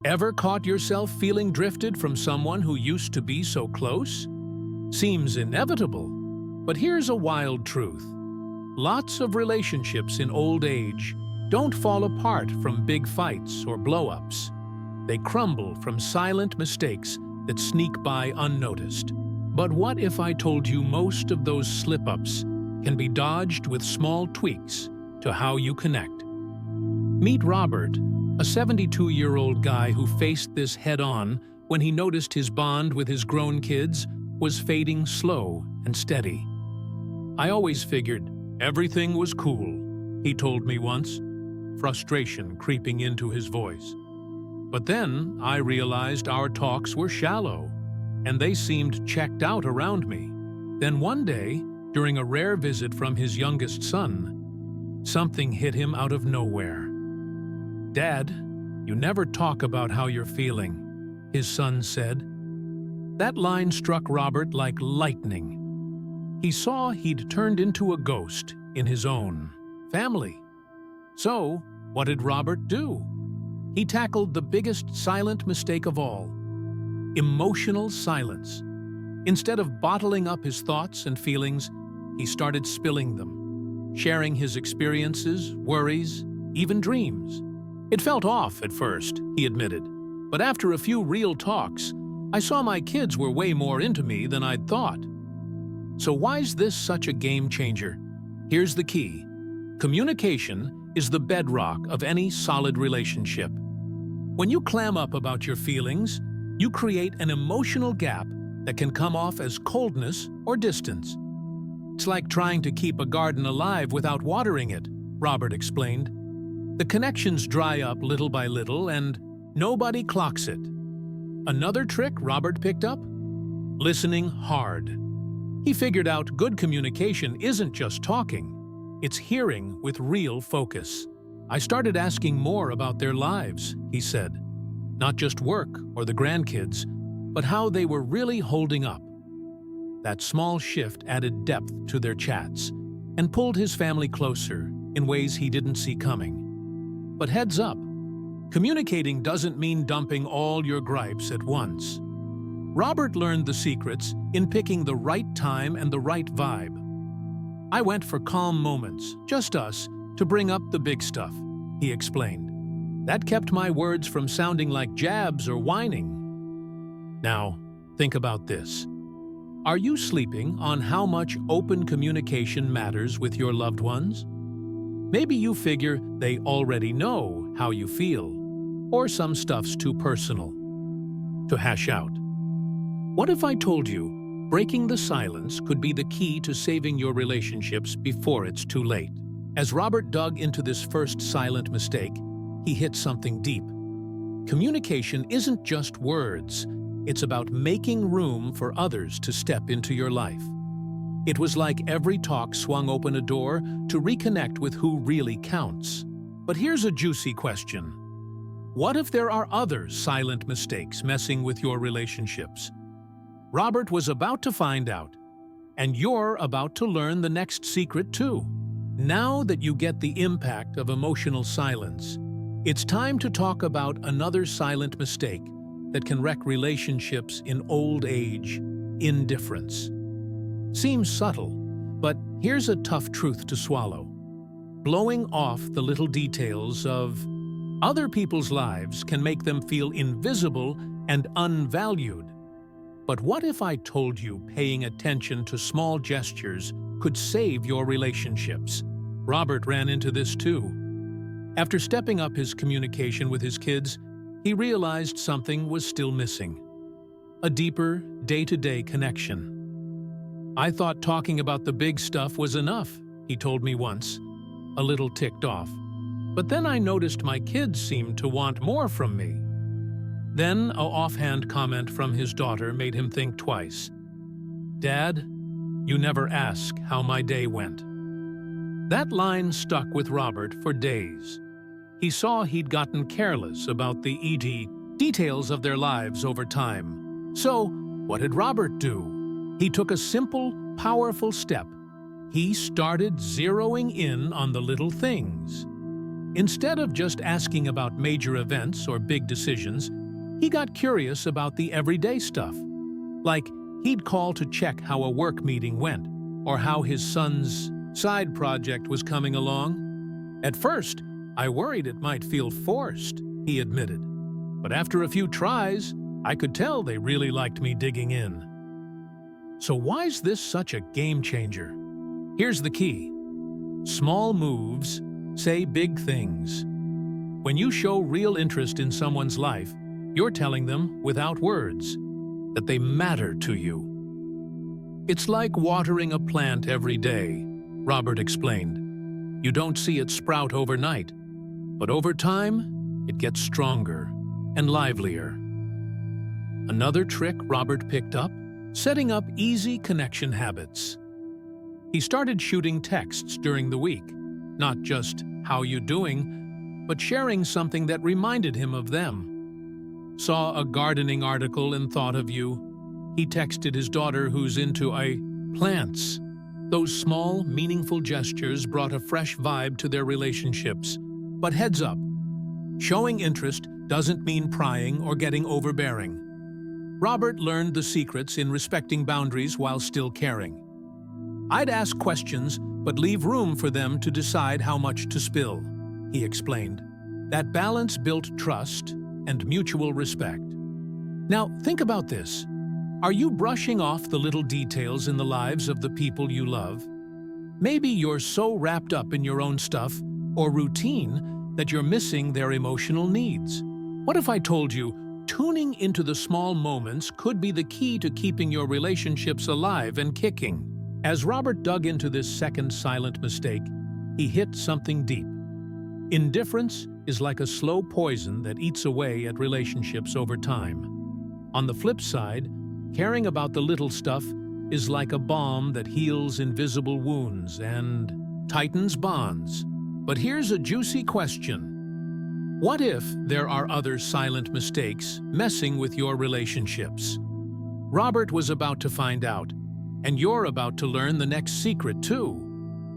Ever caught yourself feeling drifted from someone who used to be so close? Seems inevitable, but here's a wild truth. Lots of relationships in old age don't fall apart from big fights or blow-ups. They crumble from silent mistakes that sneak by unnoticed. But what if I told you most of those slip-ups can be dodged with small tweaks to how you connect? Meet Robert, a 72-year-old guy who faced this head-on when he noticed his bond with his grown kids was fading slow and steady. "I always figured everything was cool," he told me once, frustration creeping into his voice. But then I realized our talks were shallow, and they seemed checked out around me. Then one day, during a rare visit from his youngest son, something hit him out of nowhere. "Dad, you never talk about how you're feeling," his son said. That line struck Robert like lightning. He saw he'd turned into a ghost in his own family. So, what did Robert do? He tackled the biggest silent mistake of all: emotional silence. Instead of bottling up his thoughts and feelings, he started spilling them, sharing his experiences, worries, even dreams. It felt off at first, he admitted, but after a few real talks, I saw my kids were way more into me than I'd thought. So why's this such a game changer? Here's the key. Communication is the bedrock of any solid relationship. When you clam up about your feelings, you create an emotional gap that can come off as coldness or distance. It's like trying to keep a garden alive without watering it, Robert explained. The connections dry up little by little and nobody clocks it. Another trick Robert picked up? Listening hard. He figured out good communication isn't just talking, it's hearing with real focus. "I started asking more about their lives," he said. "Not just work or the grandkids, but how they were really holding up." That small shift added depth to their chats and pulled his family closer in ways he didn't see coming. But heads up, communicating doesn't mean dumping all your gripes at once. Robert learned the secrets in picking the right time and the right vibe. "I went for calm moments, just us, to bring up the big stuff," he explained. "That kept my words from sounding like jabs or whining." Now, think about this. Are you sleeping on how much open communication matters with your loved ones? Maybe you figure they already know how you feel, or some stuff's too personal to hash out. What if I told you breaking the silence could be the key to saving your relationships before it's too late? As Robert dug into this first silent mistake, he hit something deep. Communication isn't just words, it's about making room for others to step into your life. It was like every talk swung open a door to reconnect with who really counts. But here's a juicy question. What if there are other silent mistakes messing with your relationships? Robert was about to find out, and you're about to learn the next secret too. Now that you get the impact of emotional silence, it's time to talk about another silent mistake that can wreck relationships in old age: indifference. Seems subtle, but here's a tough truth to swallow. Blowing off the little details of other people's lives can make them feel invisible and unvalued. But what if I told you paying attention to small gestures could save your relationships? Robert ran into this too. After stepping up his communication with his kids, he realized something was still missing: a deeper, day-to-day connection. "I thought talking about the big stuff was enough," he told me once, a little ticked off. "But then I noticed my kids seemed to want more from me." Then a offhand comment from his daughter made him think twice. "Dad, you never ask how my day went." That line stuck with Robert for days. He saw he'd gotten careless about the details of their lives over time. So, what did Robert do? He took a simple, powerful step. He started zeroing in on the little things. Instead of just asking about major events or big decisions, he got curious about the everyday stuff. Like, he'd call to check how a work meeting went, or how his son's side project was coming along. At first, I worried it might feel forced, he admitted. But after a few tries, I could tell they really liked me digging in. So why's this such a game changer? Here's the key. Small moves say big things. When you show real interest in someone's life, you're telling them, without words, that they matter to you. It's like watering a plant every day, Robert explained. You don't see it sprout overnight, but over time, it gets stronger and livelier. Another trick Robert picked up, setting up easy connection habits. He started shooting texts during the week, not just "how you doing," but sharing something that reminded him of them. Saw a gardening article and thought of you. He texted his daughter who's into plants. Those small, meaningful gestures brought a fresh vibe to their relationships. But heads up, showing interest doesn't mean prying or getting overbearing. Robert learned the secrets in respecting boundaries while still caring. I'd ask questions, but leave room for them to decide how much to spill, he explained. That balance built trust and mutual respect. Now, think about this. Are you brushing off the little details in the lives of the people you love? Maybe you're so wrapped up in your own stuff or routine that you're missing their emotional needs. What if I told you tuning into the small moments could be the key to keeping your relationships alive and kicking? As Robert dug into this second silent mistake, he hit something deep. Indifference is like a slow poison that eats away at relationships over time. On the flip side, caring about the little stuff is like a balm that heals invisible wounds and tightens bonds. But here's a juicy question. What if there are other silent mistakes messing with your relationships? Robert was about to find out, and you're about to learn the next secret too.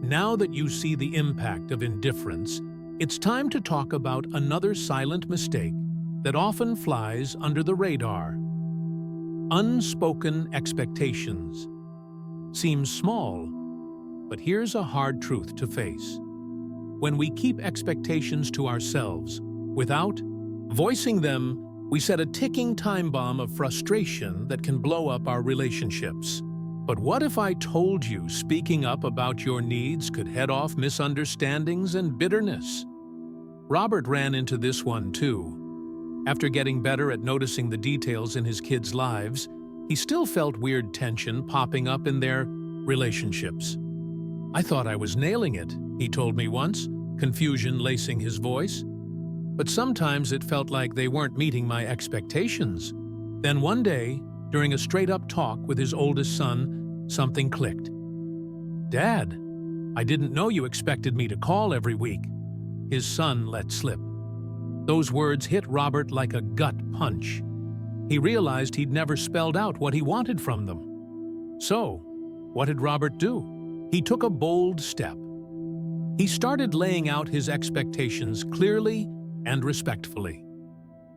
Now that you see the impact of indifference, it's time to talk about another silent mistake that often flies under the radar. Unspoken expectations. Seems small, but here's a hard truth to face. When we keep expectations to ourselves, without voicing them, we set a ticking time bomb of frustration that can blow up our relationships. But what if I told you speaking up about your needs could head off misunderstandings and bitterness? Robert ran into this one too. After getting better at noticing the details in his kids' lives, he still felt weird tension popping up in their relationships. I thought I was nailing it, he told me once, confusion lacing his voice. But sometimes it felt like they weren't meeting my expectations. Then one day, during a straight-up talk with his oldest son, something clicked. "Dad, I didn't know you expected me to call every week," his son let slip. Those words hit Robert like a gut punch. He realized he'd never spelled out what he wanted from them. So, what did Robert do? He took a bold step. He started laying out his expectations clearly and respectfully.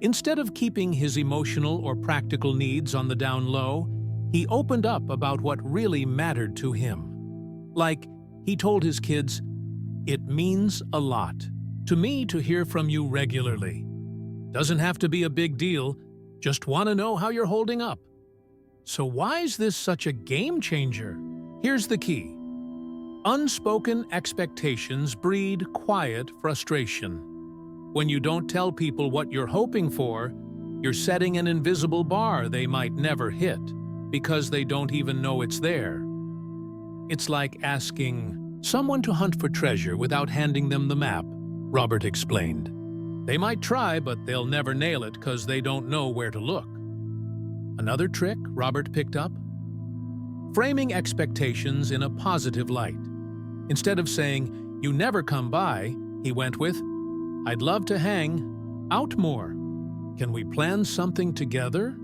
Instead of keeping his emotional or practical needs on the down low, he opened up about what really mattered to him. Like, he told his kids, "It means a lot to me to hear from you regularly. Doesn't have to be a big deal, just want to know how you're holding up." So why is this such a game changer? Here's the key. Unspoken expectations breed quiet frustration. When you don't tell people what you're hoping for, you're setting an invisible bar they might never hit because they don't even know it's there. It's like asking someone to hunt for treasure without handing them the map, Robert explained. They might try, but they'll never nail it because they don't know where to look. Another trick Robert picked up? Framing expectations in a positive light. Instead of saying, "You never come by," he went with, "I'd love to hang out more. Can we plan something together?"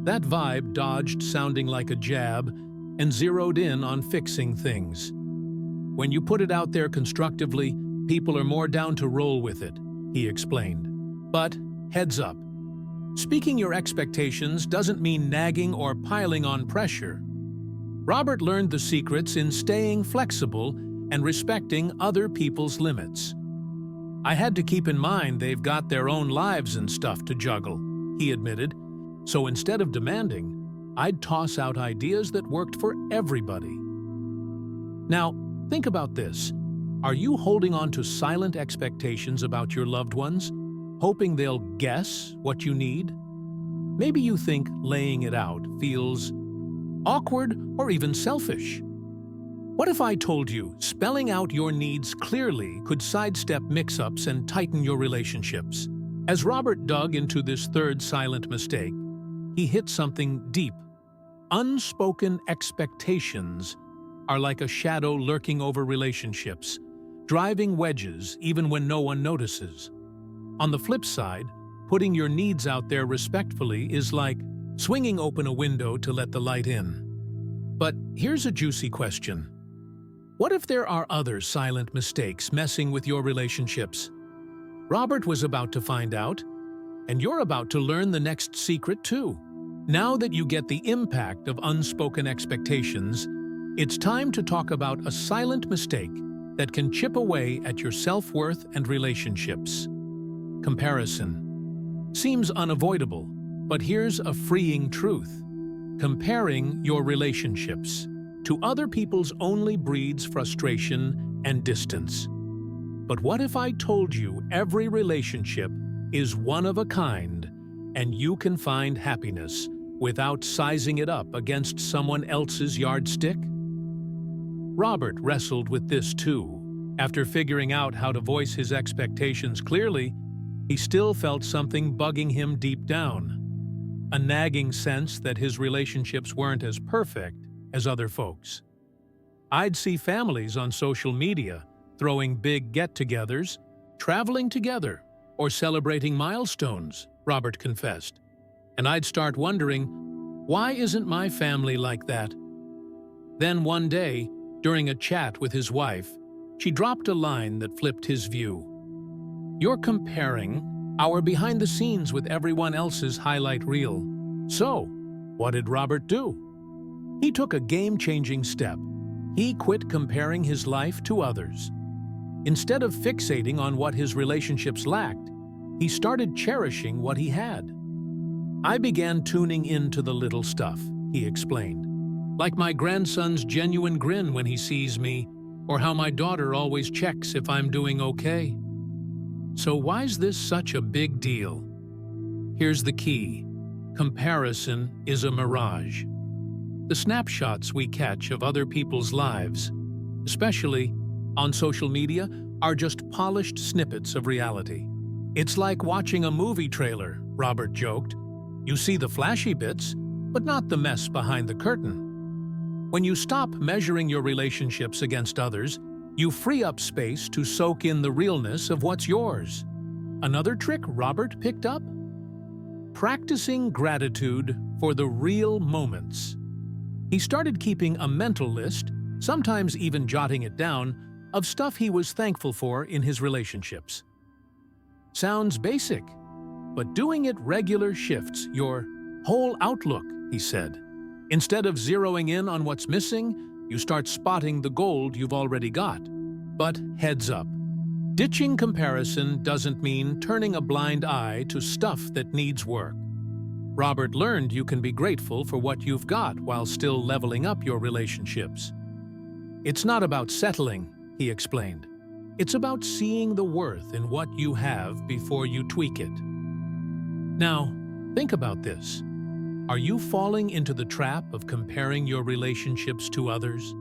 That vibe dodged sounding like a jab and zeroed in on fixing things. When you put it out there constructively, people are more down to roll with it, he explained. But heads up, speaking your expectations doesn't mean nagging or piling on pressure. Robert learned the secrets in staying flexible and respecting other people's limits. I had to keep in mind they've got their own lives and stuff to juggle, he admitted. So instead of demanding, I'd toss out ideas that worked for everybody. Now, think about this. Are you holding on to silent expectations about your loved ones, hoping they'll guess what you need? Maybe you think laying it out feels awkward or even selfish. What if I told you spelling out your needs clearly could sidestep mix-ups and tighten your relationships? As Robert dug into this third silent mistake, he hit something deep. Unspoken expectations are like a shadow lurking over relationships, driving wedges even when no one notices. On the flip side, putting your needs out there respectfully is like swinging open a window to let the light in. But here's a juicy question. What if there are other silent mistakes messing with your relationships? Robert was about to find out, and you're about to learn the next secret too. Now that you get the impact of unspoken expectations, it's time to talk about a silent mistake that can chip away at your self-worth and relationships. Comparison. Seems unavoidable, but here's a freeing truth. Comparing your relationships to other people's only breeds frustration and distance. But what if I told you every relationship is one of a kind and you can find happiness without sizing it up against someone else's yardstick? Robert wrestled with this too. After figuring out how to voice his expectations clearly, he still felt something bugging him deep down. A nagging sense that his relationships weren't as perfect as other folks. I'd see families on social media throwing big get-togethers, traveling together, or celebrating milestones, Robert confessed. And I'd start wondering, why isn't my family like that? Then one day, during a chat with his wife, she dropped a line that flipped his view. You're comparing our behind the scenes with everyone else's highlight reel. So, what did Robert do? He took a game-changing step. He quit comparing his life to others. Instead of fixating on what his relationships lacked, he started cherishing what he had. I began tuning into the little stuff, he explained. Like my grandson's genuine grin when he sees me, or how my daughter always checks if I'm doing okay. So why's this such a big deal? Here's the key. Comparison is a mirage. The snapshots we catch of other people's lives, especially on social media, are just polished snippets of reality. It's like watching a movie trailer, Robert joked. You see the flashy bits, but not the mess behind the curtain. When you stop measuring your relationships against others, you free up space to soak in the realness of what's yours. Another trick Robert picked up? Practicing gratitude for the real moments. He started keeping a mental list, sometimes even jotting it down, of stuff he was thankful for in his relationships. Sounds basic, but doing it regular shifts your whole outlook, he said. Instead of zeroing in on what's missing, you start spotting the gold you've already got. But heads up, ditching comparison doesn't mean turning a blind eye to stuff that needs work. Robert learned you can be grateful for what you've got while still leveling up your relationships. It's not about settling, he explained. It's about seeing the worth in what you have before you tweak it. Now, think about this. Are you falling into the trap of comparing your relationships to others?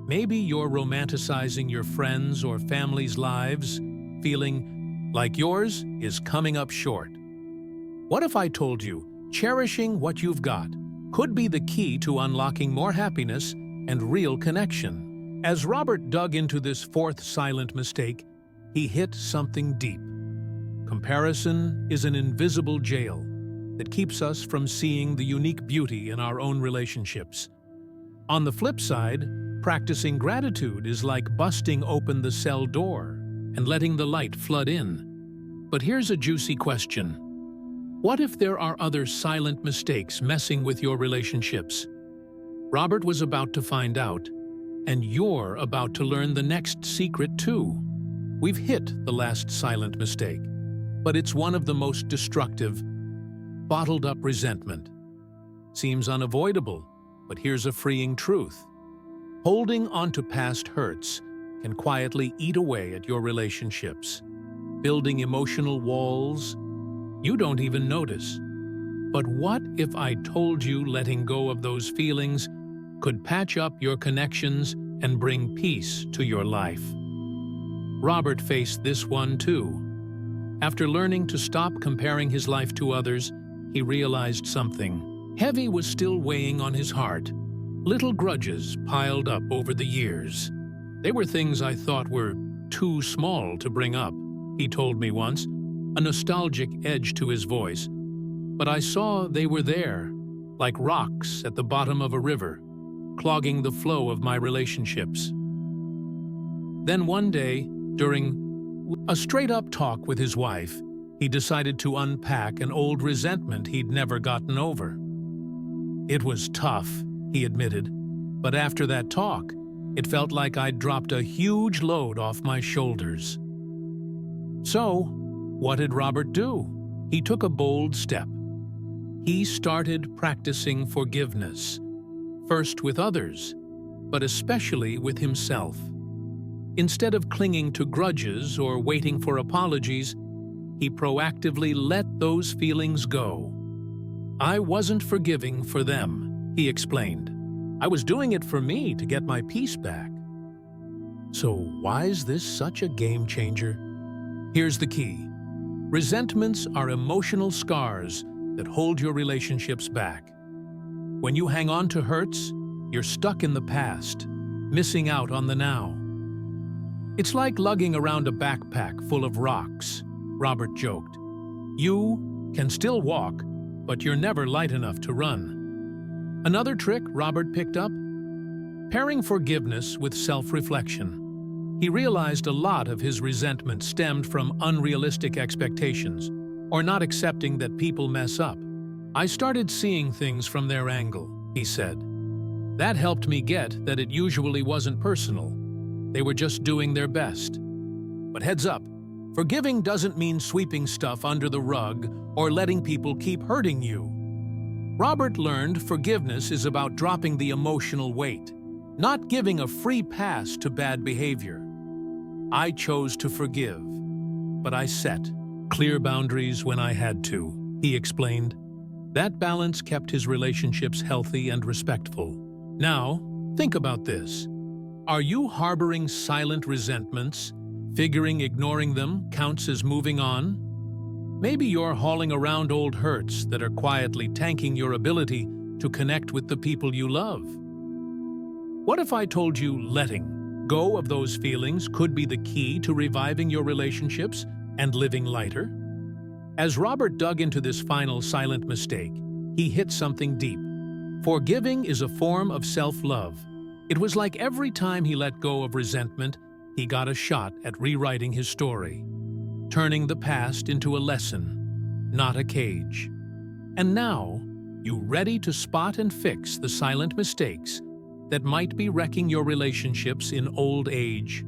Maybe you're romanticizing your friends' or family's lives, feeling like yours is coming up short. What if I told you cherishing what you've got could be the key to unlocking more happiness and real connection? As Robert dug into this fourth silent mistake, he hit something deep. Comparison is an invisible jail that keeps us from seeing the unique beauty in our own relationships. On the flip side, practicing gratitude is like busting open the cell door and letting the light flood in. But here's a juicy question. What if there are other silent mistakes messing with your relationships? Robert was about to find out, and you're about to learn the next secret too. We've hit the last silent mistake, but it's one of the most destructive: bottled-up resentment. Seems unavoidable, but here's a freeing truth. Holding on to past hurts can quietly eat away at your relationships, building emotional walls you don't even notice. But what if I told you letting go of those feelings could patch up your connections and bring peace to your life? Robert faced this one too. After learning to stop comparing his life to others, he realized something heavy was still weighing on his heart. Little grudges piled up over the years. They were things I thought were too small to bring up, he told me once, a nostalgic edge to his voice. But I saw they were there, like rocks at the bottom of a river, clogging the flow of my relationships. Then one day, during a straight-up talk with his wife, he decided to unpack an old resentment he'd never gotten over. It was tough, he admitted, but after that talk, it felt like I'd dropped a huge load off my shoulders. So, what did Robert do? He took a bold step. He started practicing forgiveness, first with others, but especially with himself. Instead of clinging to grudges or waiting for apologies, he proactively let those feelings go. I wasn't forgiving for them, he explained. I was doing it for me to get my peace back. So why is this such a game changer? Here's the key. Resentments are emotional scars that hold your relationships back. When you hang on to hurts, you're stuck in the past, missing out on the now. It's like lugging around a backpack full of rocks, Robert joked. You can still walk, but you're never light enough to run. Another trick Robert picked up? Pairing forgiveness with self-reflection. He realized a lot of his resentment stemmed from unrealistic expectations, or not accepting that people mess up. I started seeing things from their angle, he said. That helped me get that it usually wasn't personal. They were just doing their best. But heads up, forgiving doesn't mean sweeping stuff under the rug or letting people keep hurting you. Robert learned forgiveness is about dropping the emotional weight, not giving a free pass to bad behavior. I chose to forgive, but I set clear boundaries when I had to, he explained. That balance kept his relationships healthy and respectful. Now, think about this. Are you harboring silent resentments, figuring ignoring them counts as moving on? Maybe you're hauling around old hurts that are quietly tanking your ability to connect with the people you love. What if I told you letting go of those feelings could be the key to reviving your relationships and living lighter? As Robert dug into this final silent mistake, he hit something deep. Forgiving is a form of self-love. It was like every time he let go of resentment, he got a shot at rewriting his story, turning the past into a lesson, not a cage. And now, you ready to spot and fix the silent mistakes that might be wrecking your relationships in old age?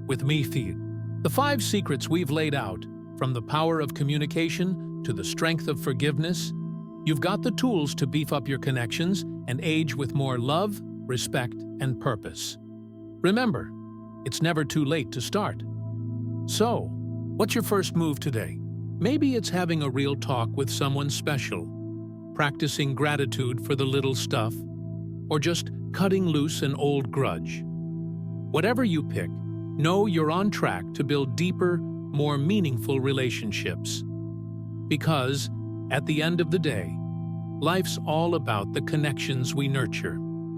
With me, Feed. The 5 secrets we've laid out, from the power of communication to the strength of forgiveness, you've got the tools to beef up your connections and age with more love, respect, and purpose. Remember, it's never too late to start. So, what's your first move today? Maybe it's having a real talk with someone special, practicing gratitude for the little stuff, or just cutting loose an old grudge. Whatever you pick, know you're on track to build deeper, more meaningful relationships. Because, at the end of the day, life's all about the connections we nurture.